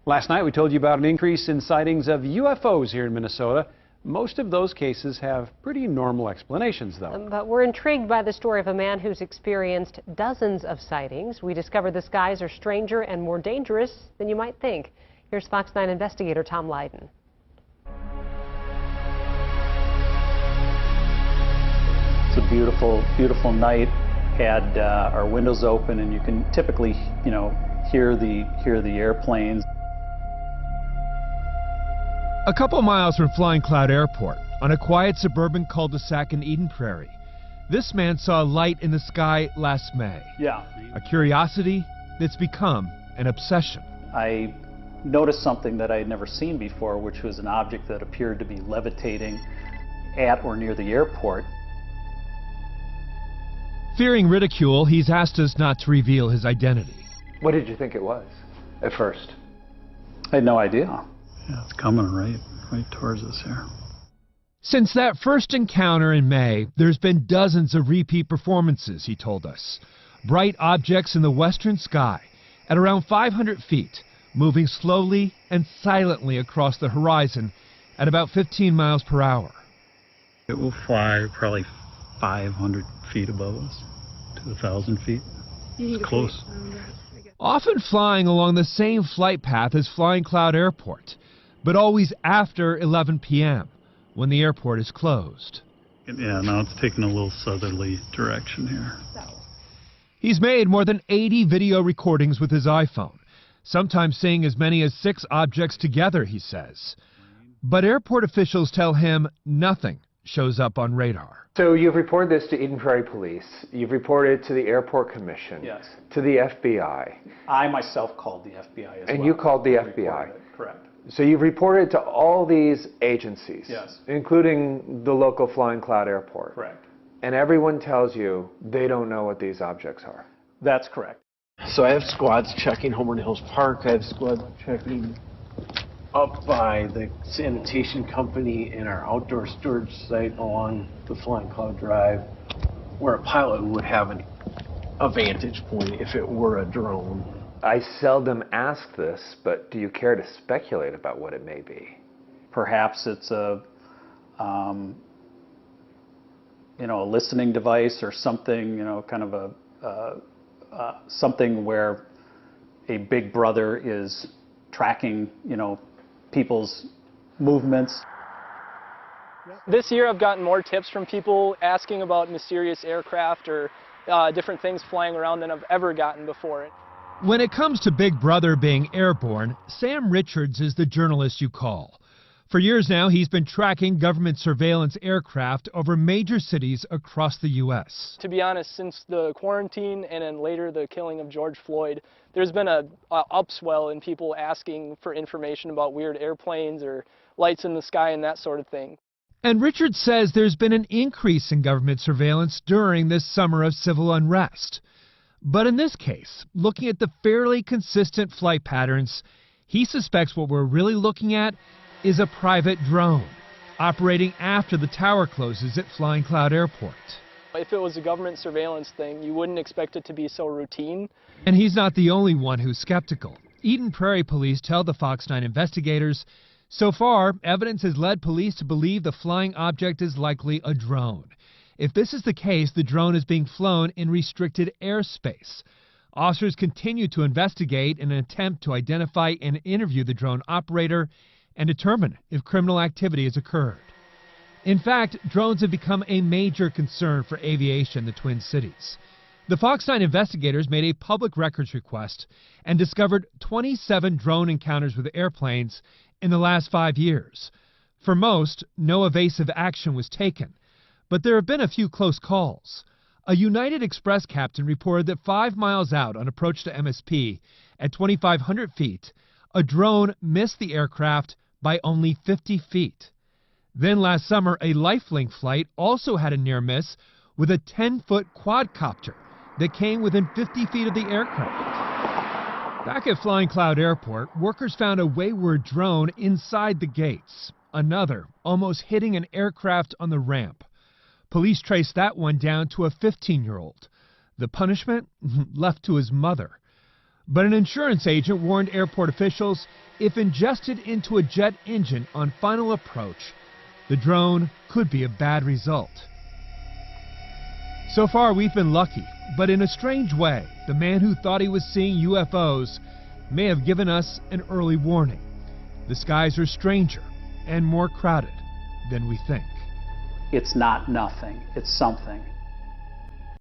Last night we told you about an increase in sightings of UFOs here in Minnesota. Most of those cases have pretty normal explanations, though. But we're intrigued by the story of a man who's experienced dozens of sightings. We discovered the skies are stranger and more dangerous than you might think. Here's Fox 9 investigator Tom Lydon. It's a beautiful, beautiful night. Had our windows open, and you can typically, hear the airplanes. A couple miles from Flying Cloud Airport, on a quiet suburban cul-de-sac in Eden Prairie, this man saw a light in the sky last May. Yeah. A curiosity that's become an obsession. I noticed something that I had never seen before, which was an object that appeared to be levitating at or near the airport. Fearing ridicule, he's asked us not to reveal his identity. What did you think it was at first? I had no idea. Yeah, it's coming right towards us here. Since that first encounter in May, there's been dozens of repeat performances, he told us. Bright objects in the western sky at around 500 feet, moving slowly and silently across the horizon at about 15 miles per hour. It will fly probably 500 feet above us to 1,000 feet. It's close. Often flying along the same flight path as Flying Cloud Airport, but always after 11 p.m. when the airport is closed. Yeah, now it's taking a little southerly direction here. He's made more than 80 video recordings with his iPhone, sometimes seeing as many as 6 objects together, he says. But airport officials tell him nothing shows up on radar. So you've reported this to Eden Prairie Police. You've reported it to the Airport Commission. Yes. To the FBI. I myself called the FBI as well. And you called the FBI. Correct. So you've reported to all these agencies. Yes. Including the local Flying Cloud Airport. Correct. And everyone tells you they don't know what these objects are. That's correct. So I have squads checking Homeward Hills Park. I have squads checking up by the sanitation company and our outdoor storage site along the Flying Cloud Drive, where a pilot would have a vantage point if it were a drone. I seldom ask this, but do you care to speculate about what it may be? Perhaps it's a listening device or something, kind of something where a big brother is tracking, people's movements. This year I've gotten more tips from people asking about mysterious aircraft or different things flying around than I've ever gotten before. When it comes to Big Brother being airborne, Sam Richards is the journalist you call. For years now, he's been tracking government surveillance aircraft over major cities across the U.S. To be honest, since the quarantine and then later the killing of George Floyd, there's been a upswell in people asking for information about weird airplanes or lights in the sky and that sort of thing. And Richards says there's been an increase in government surveillance during this summer of civil unrest. But in this case, looking at the fairly consistent flight patterns, he suspects what we're really looking at is a private drone operating after the tower closes at Flying Cloud Airport. If it was a government surveillance thing, you wouldn't expect it to be so routine. And he's not the only one who's skeptical. Eden Prairie Police tell the Fox 9 investigators, so far, evidence has led police to believe the flying object is likely a drone. If this is the case, the drone is being flown in restricted airspace. Officers continue to investigate in an attempt to identify and interview the drone operator and determine if criminal activity has occurred. In fact, drones have become a major concern for aviation in the Twin Cities. The Fox 9 investigators made a public records request and discovered 27 drone encounters with airplanes in the last 5 years. For most, no evasive action was taken, but there have been a few close calls. A United Express captain reported that 5 miles out on approach to MSP at 2,500 feet, a drone missed the aircraft by only 50 feet. Then last summer, a Lifelink flight also had a near miss with a 10-foot quadcopter that came within 50 feet of the aircraft. Back at Flying Cloud Airport, workers found a wayward drone inside the gates. Another almost hitting an aircraft on the ramp. Police traced that one down to a 15-year-old. The punishment left to his mother. But an insurance agent warned airport officials if ingested into a jet engine on final approach, the drone could be a bad result. So far, we've been lucky, but in a strange way, the man who thought he was seeing UFOs may have given us an early warning. The skies are stranger and more crowded than we think. It's not nothing, it's something.